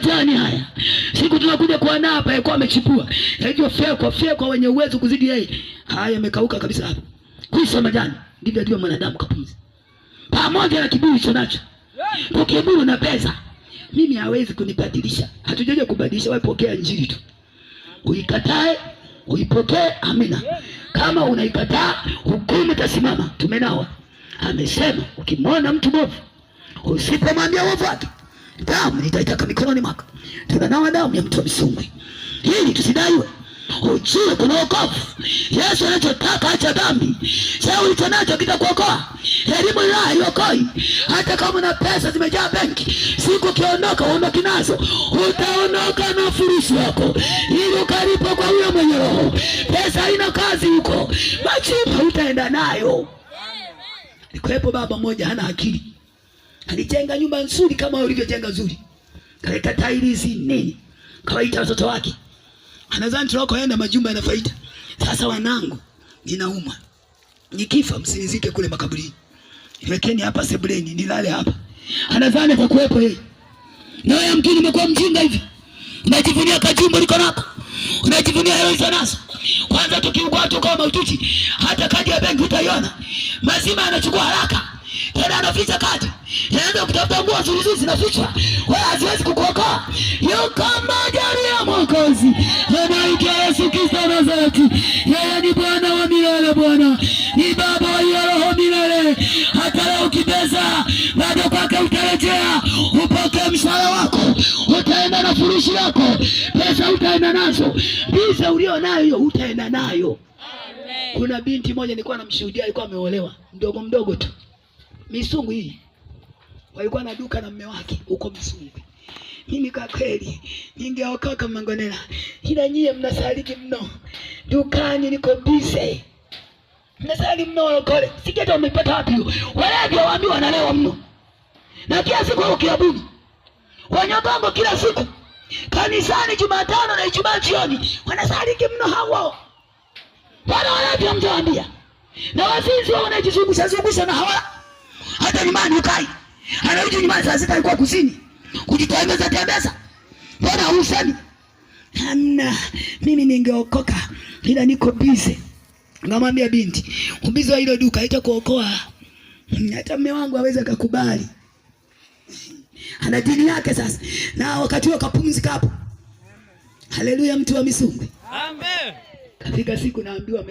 Tani haya. Siku tunakuja kwa napa yako amechipua. Hivyo feko wenye uwezo kuzidi yeye. Haya yamekauka kabisa hapa. Kuisha majani. Ndivyo ndio mwanadamu kapumzi. Pamoja na kiburi chonacho. Kwa kiburi na pesa. Mimi hawezi kunibadilisha. Hatujaje kubadilisha, wewe pokea injili tu. Uikatae, uipokee, amina. Kama unaikataa, hukumu itasimama. Tumenawa. Amesema ukimwona mtu mwovu, usipomwambia uovu wake, damu nitaitaka mikononi mwako. Tunanawa damu ya mtu wa misungwi ili tusidaiwe. Ujue kuna wokovu. Yesu anachotaka acha dhambi. Sasa ulichonacho kitakuokoa. Elimu la iokoi. Hata kama na pesa zimejaa benki, siku kiondoka uondoke nazo, utaondoka na furushi yako ili ukalipo kwa huyo mwenye roho. Pesa haina kazi huko, machimba utaenda nayo. Nikuwepo baba mmoja hana akili. Alijenga nyumba nzuri kama ulivyojenga nzuri. Kaleta tailizi nini? Kawaita watoto wake. Anadhani tunakoenda majumba yana faida. Sasa wanangu, ninauma. Nikifa msinizike kule makaburini. Wekeni hapa sebuleni, nilale hapa. Anadhani atakuwepo yeye. Na wewe mkini umekuwa mjinga hivi. Unajivunia kajumba liko nako. Unajivunia hela zanazo. Kwanza tukiugua kama maututi, hata kadi ya benki utaiona. Mazima anachukua haraka. Tena anaficha kadi. Yaenda kutafuta nguo nzuri zinafichwa. Wewe haziwezi kukuokoa. Yuko mmoja ya Mwokozi. Anaitwa Yesu Kristo Nazareti. Yeye ni Bwana wa milele, Bwana. Ni Baba wa roho milele. Hata leo ukipesa, bado kwake utarejea. Upokee mshahara wako. Utaenda na furushi lako. Pesa utaenda nazo. Pesa ulio nayo utaenda nayo. Amen. Kuna binti moja nilikuwa namshuhudia, alikuwa ameolewa. Mdogo tu. Misungwi hii. Walikuwa na duka na mume wake huko Misungwi. Mimi kwa kweli ningeokoka Mangonela. Ila nyie mnasaliki mno. Dukani niko busy. Mnasali mno walokole. Siketa umepata wapi hiyo? Walevi waambiwa wanalewa mno. Na kila siku ukiabuni. Wanyagongo kila siku. Kanisani Jumatano na Ijumaa jioni. Wanasaliki mno hao. Bwana walevi mtawaambia. Na wazinzi wao wanajizungusha na hawala. Hata nyumbani ukai. Anarudi nyumbani saa 6 alikuwa kusini. Kujitembeza. Mbona usemi? Hamna. Mimi ningeokoka. Ila niko busy. Ngamwambia binti, ubizi wa hilo duka haitakuokoa. Hata mume wangu hawezi akakubali. Ana dini yake sasa. Na wakati huo kapumzika hapo. Haleluya, mtu wa Misungwi. Amen. Katika siku naambiwa